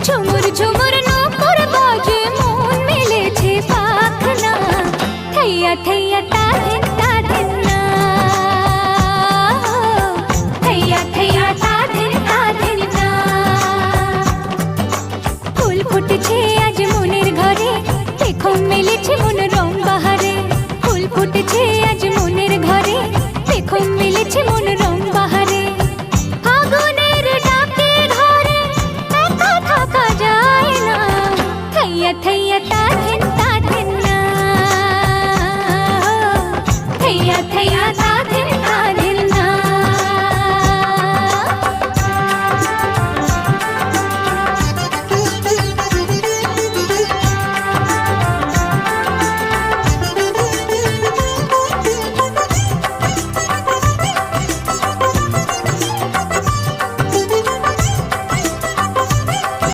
ঝুমুর ঝুমুর নূপুর বাজে মন মেলেছে পাখনা থैया थैया ताधिन ताधिन ना थैया थैया ताधिन ताधिन ना ফুল ফুটেছে আজ মনের ঘরে দেখো মেলেছে মন রং বাহারে ফুল ফুটেছে আজ মনের ঘরে দেখো মেলেছে মন রং বাহারে ফাগুনের ডাকে ঘরে একা থাকা যায় না থैया थैया ताधिन ताधिन ना थैया थैया